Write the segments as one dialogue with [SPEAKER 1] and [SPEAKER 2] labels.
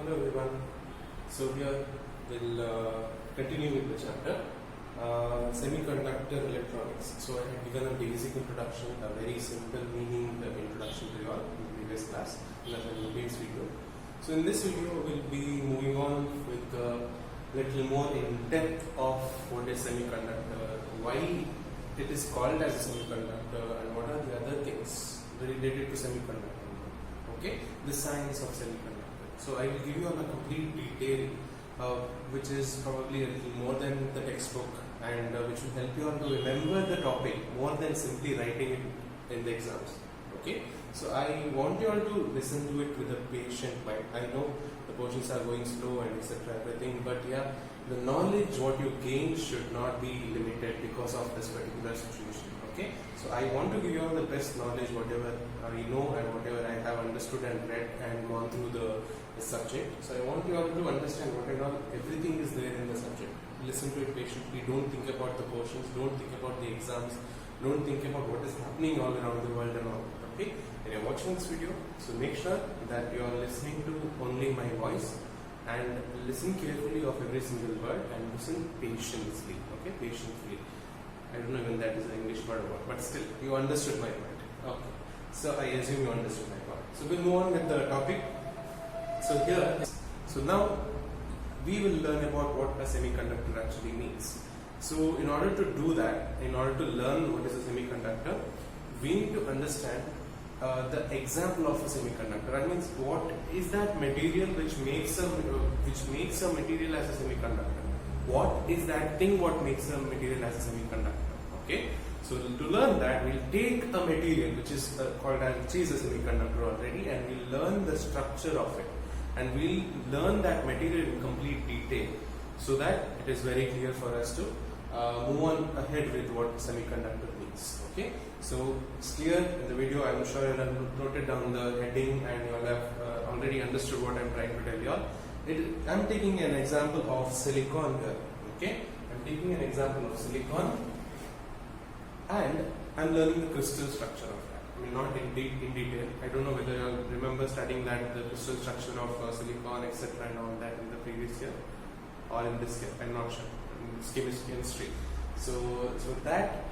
[SPEAKER 1] Hello everyone. So here we'll continue with the chapter semiconductor electronics. So I had given a basic introduction, a very simple meaning introduction to you all in the previous class in the previous video. So in this video we'll be moving on with a little more in depth of what is semiconductor, why it is called as a semiconductor, and what are the other things related to semiconductor. Okay, the science of semiconductor. So I will give you on a complete detail, which is probably a little more than the textbook, and which will help you all to remember the topic more than simply writing it in the exams. Okay, so I want you all to listen to it with a patient mind. I know the portions are going slow and etc. everything, but yeah, the knowledge what you gain should not be limited because of this particular situation. Okay, so I want to give you all the best knowledge, whatever I know and whatever I have understood and read and gone through the subject. So I want you all to understand what and all everything is there in the subject. Listen to it patiently. Don't think about the portions. Don't think about the exams. Don't think about what is happening all around the world and all. Okay, when you're watching this video, so make sure that you are listening to only my voice and listen carefully of every single word and listen patiently. Okay, patiently. I don't know when that is an English word or what, but still, you understood my point. Okay, so I assume you understood my point. So we'll move on with the topic. So now we will learn about what a semiconductor actually means. So in order to do that, in order to learn what is a semiconductor, we need to understand the example of a semiconductor. That means what is that material which makes a material as a semiconductor? What is that thing what makes a material as a semiconductor? Okay, so to learn that, we'll take a material which is called as a semiconductor already, and we'll learn the structure of it, and we'll learn that material in complete detail, so that it is very clear for us to move on ahead with what semiconductor means. Okay, so it's clear in the video. I'm sure you have noted down the heading and you all have already understood what I'm trying to tell you all. I'm taking an example of silicon here. Okay, I'm taking an example of silicon, and I'm learning the crystal structure of that. I mean, not in detail. I don't know whether you remember studying that, the crystal structure of silicon, etc., and all that in the previous year or in this year. I'm not sure. In this chemistry. So that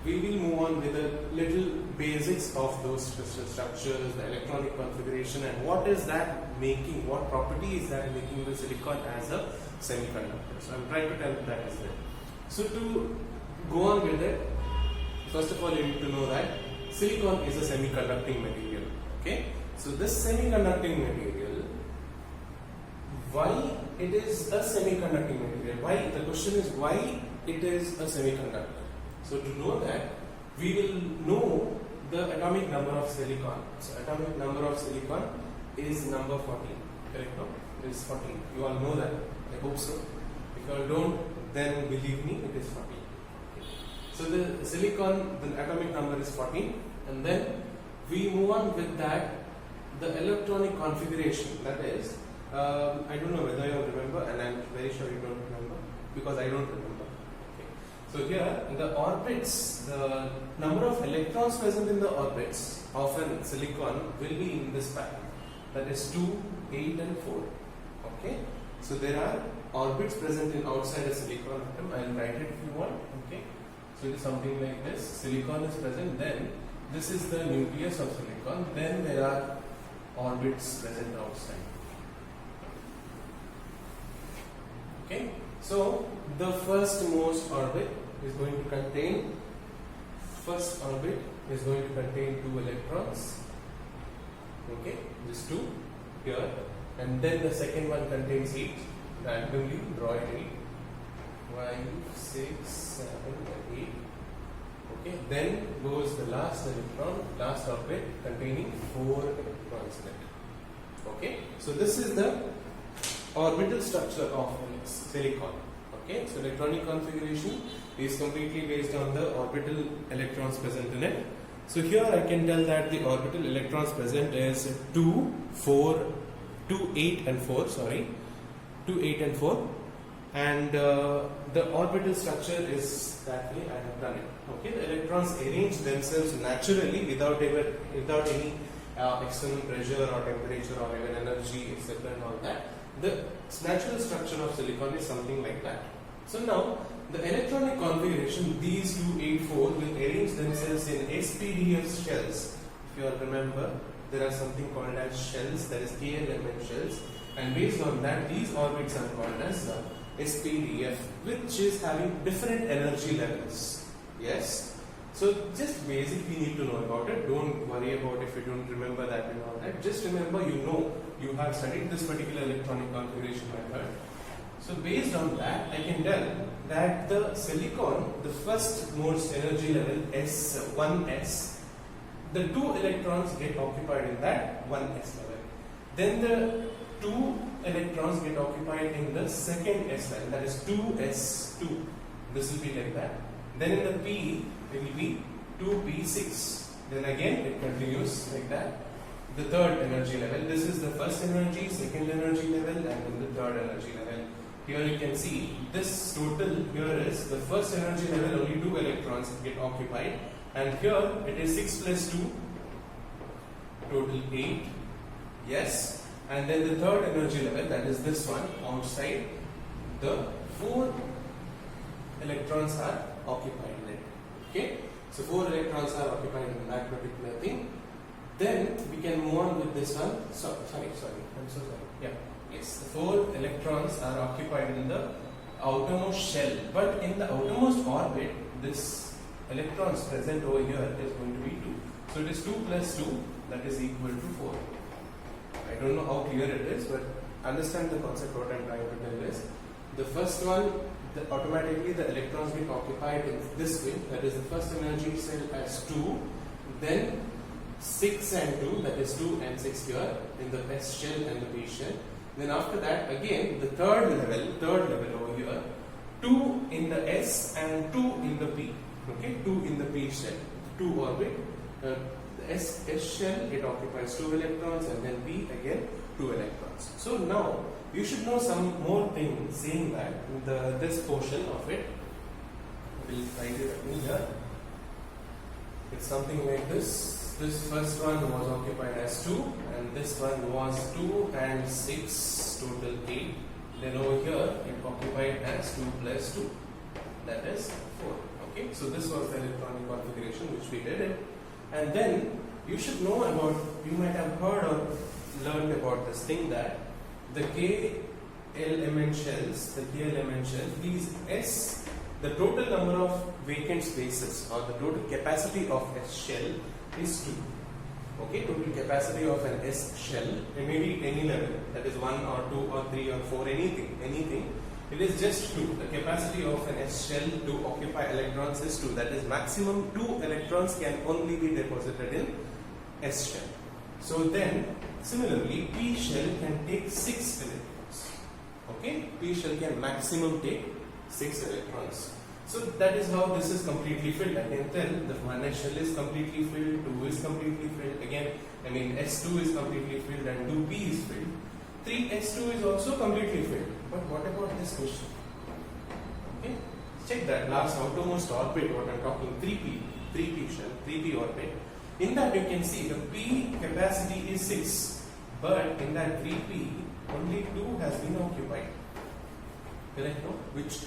[SPEAKER 1] we will move on with the little basics of those crystal structures, the electronic configuration, and what is that making, what property is that making the silicon as a semiconductor. So I'm trying to tell that as well. So to go on with it, first of all you need to know that silicon is a semiconducting material. Okay, so this semiconducting material, why it is a semiconducting material? Why? The question is why it is a semiconductor. So to know that, we will know the atomic number of silicon. So atomic number of silicon is number 14. Correct? No? It is 14. You all know that. I hope so. If you all don't, then believe me, it is 14. Okay. So the silicon, the atomic number is 14, and then we move on with that, the electronic configuration. That is, I don't know whether you all remember, and I'm very sure you don't remember because I don't remember. So here, in the orbits, the number of electrons present in the orbits of a silicon will be in this pattern. That is 2, 8 and 4. Okay. So there are orbits present in outside a silicon atom. I will write it if you want. Okay. So it is something like this. Silicon is present. Then this is the nucleus of silicon. Then there are orbits present outside. Okay. So the firstmost orbit is going to contain, first orbit is going to contain 2 electrons. Okay, this 2 here, and then the second one contains 8. Randomly draw it 8, 5, 6, 7, 8. Okay, then goes the last electron, last orbit containing 4 electrons in it. Okay, so this is the orbital structure of silicon. Okay, so electronic configuration is completely based on the orbital electrons present in it. So here I can tell that the orbital electrons present is 2, 8 and 4, sorry, 2, 8 and 4, and the orbital structure is that way I have done it. Okay, the electrons arrange themselves naturally without any external pressure or temperature or even energy, etc. and all that. The natural structure of silicon is something like that. So now the electronic configuration, these 284 will arrange themselves in SPDF shells. If you all remember, there are something called as shells, that is k element shells, and based on that these orbits are called as SPDF, which is having different energy levels. Yes. So just basic we need to know about it. Don't worry about if you don't remember that and all that. Just remember, you have studied this particular electronic configuration method. So based on that, I can tell that the silicon, the first most energy level S1s, the 2 electrons get occupied in that 1s level. Then the 2 electrons get occupied in the second s level, that is 2s2. This will be like that. Then in the P, it will be 2p6. Then again it continues like that. The third energy level. This is the first energy, second energy level, and then the third energy level. Here you can see this total here is the first energy level, only 2 electrons get occupied, and here it is 6 plus 2, total 8. Yes, and then the third energy level, that is this one outside, the 4 electrons are occupied in it. Okay, so 4 electrons are occupied in that particular thing. Then we can move on with this one. Sorry, I'm so sorry. Yeah, yes, the 4 electrons are occupied in the outermost shell, but in the outermost orbit, this electrons present over here is going to be 2. So it is 2 plus 2, that is equal to 4. I don't know how clear it is, but understand the concept. What I'm trying to tell is, the first one, automatically the electrons get occupied in this way, that is the first energy cell as 2, then 6 and 2, that is 2 and 6 here in the S shell and the P shell. Then after that again the third level over here, 2 in the S and 2 in the P. Okay, 2 in the P shell, 2 orbit. The S shell, it occupies 2 electrons, and then P again 2 electrons. So now you should know some more things saying that this portion of it, we'll write it again here. It's something like this. This first one was occupied as 2, and this one was 2 and 6, total 8. Then over here it occupied as 2 plus 2, that is 4. Okay, so this was the electronic configuration which we did it. And then you should know about, you might have heard or learned about this thing, that the k element shells, these S, the total number of vacant spaces or the total capacity of S shell is 2. Okay, total capacity of an S shell, it may be any level, that is 1 or 2 or 3 or 4, anything. It is just 2. The capacity of an S shell to occupy electrons is 2. That is maximum 2 electrons can only be deposited in S shell. So then, similarly, P shell can take 6 electrons. Okay, P shell can maximum take 6 electrons. So that is how this is completely filled. I can tell the 1s shell is completely filled, 2 is completely filled. Again, I mean S2 is completely filled and 2P is filled. 3S2 is also completely filled. But what about this question? Okay, check that last outermost orbit, what I'm talking, 3P shell, 3P orbit. In that you can see the P capacity is 6, but in that 3P only 2 has been occupied. Correct? No? Which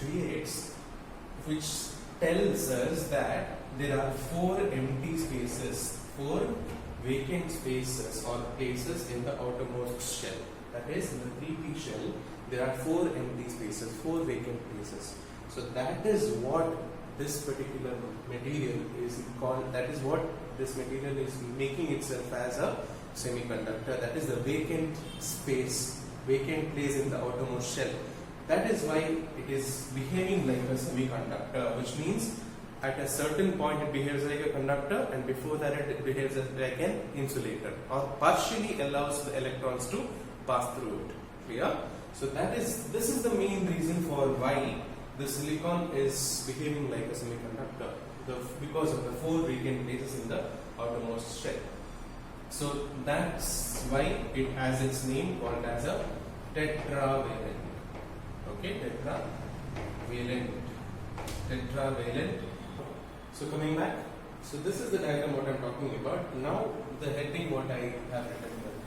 [SPEAKER 1] tells us that there are 4 empty spaces, 4 vacant spaces or places in the outermost shell. That is, in the 3P shell, there are 4 empty spaces, 4 vacant places. So that is what this particular material is called, that is what this material is making itself as a semiconductor. That is the vacant space, vacant place in the outermost shell. That is why it is behaving like a semiconductor, which means at a certain point it behaves like a conductor, and before that it behaves like an insulator, or partially allows the electrons to pass through it. Clear? So this is the main reason for why the silicon is behaving like a semiconductor, because of the 4 vacant places in the outermost shell. So that's why it has its name called as a tetravalent. Okay, tetravalent. So coming back, so this is the diagram what I'm talking about. Now the heading what I have written here.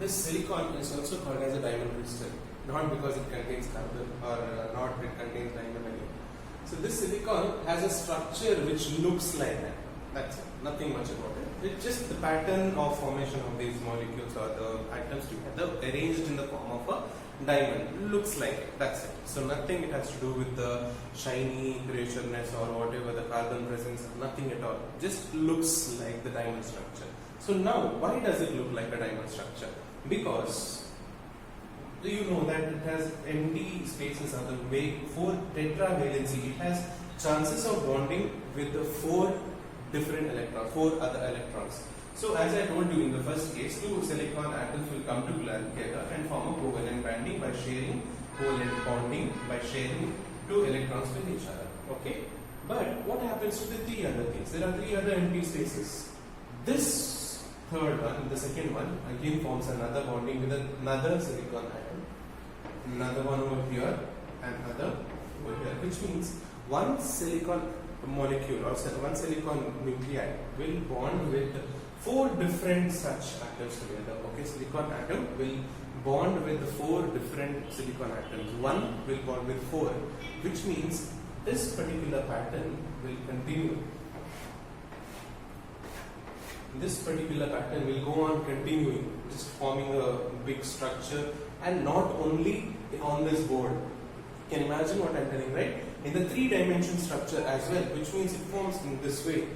[SPEAKER 1] this silicon is also called as a diamond crystal, not because it contains carbon or not it contains diamond again. So this silicon has a structure which looks like that. That's it. Nothing much about it. It's just the pattern of formation of these molecules or the atoms together arranged in the form of a diamond. Looks like it. That's it. So nothing it has to do with the shiny creatureness or whatever the carbon presence. Nothing at all. Just looks like the diamond structure. So now, why does it look like a diamond structure? Because you know that it has empty spaces on the way for tetravalency. It has chances of bonding with the four different electrons, four other electrons. So as I told you in the first case, two silicon atoms will come together and form a covalent bonding by sharing two electrons with each other. Okay, but what happens to the three other things? There are three other empty spaces. This third one, the second one, again forms another bonding with another silicon atom, another one over here, and another over here, which means one silicon molecule or one silicon nuclei will bond with four different such atoms together. Okay, silicon atom will bond with the four different silicon atoms. One will bond with four, which means this particular pattern will continue. This particular pattern will go on continuing, just forming a big structure, and not only on this board. You can imagine what I'm telling, right? In the three-dimension structure as well, which means it forms in this way.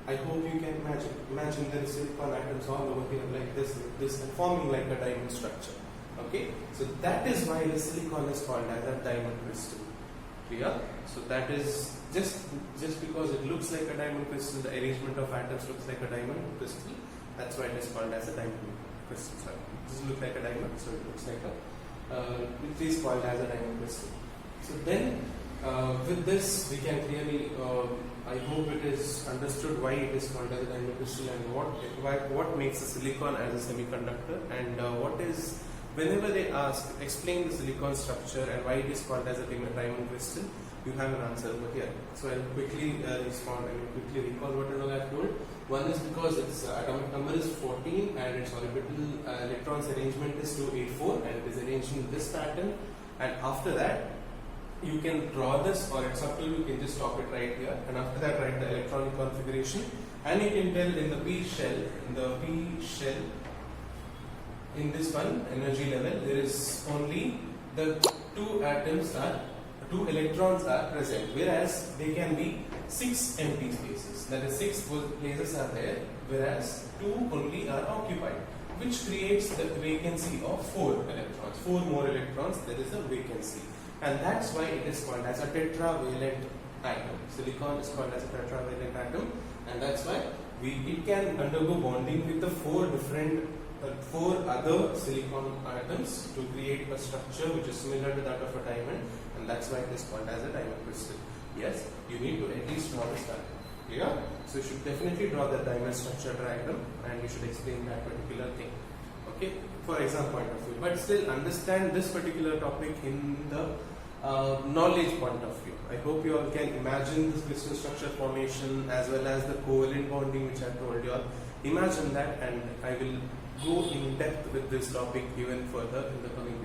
[SPEAKER 1] I hope you can imagine. Imagine there is silicon atoms all over here like this, and forming like a diamond structure. Okay, so that is why the silicon is called as a diamond crystal. Clear? So that is just because it looks like a diamond crystal, the arrangement of atoms looks like a diamond crystal. That's why it is called as a diamond crystal. Sorry, it doesn't look like a diamond, so it looks like it is called as a diamond crystal. So then, with this, we can clearly. I hope it is understood why it is called as a diamond crystal and what makes a silicon as a semiconductor, and what is. Whenever they ask, explain the silicon structure and why it is called as a diamond crystal, you have an answer over here. So I'll quickly quickly recall what all I've told. One is because its atomic number is 14 and its orbital electrons arrangement is 284 and it is arranged in this pattern. And after that, you can draw this, or it's up to you, you can just stop it right here. And after that, write the electronic configuration. And you can tell in the P shell, in this one energy level, there is only the two electrons are present, whereas there can be 6 empty spaces. That is, 6 places are there, whereas 2 only are occupied, which creates the vacancy of 4 electrons. 4 more electrons, there is a vacancy, and that's why it is called as a tetravalent atom. Silicon is called as a tetravalent atom, and that's why it can undergo bonding with the 4 other silicon atoms to create a structure which is similar to that of a diamond, and that's why it is called as a diamond crystal. Yes, you need to at least draw this diagram. Clear? So you should definitely draw the diamond structure diagram, and you should explain that particular thing. Okay, for exam point of view. But still understand this particular topic in the knowledge point of view. I hope you all can imagine this crystal structure formation as well as the covalent bonding which I told you all. Imagine that, and I will go in depth with this topic even further in the coming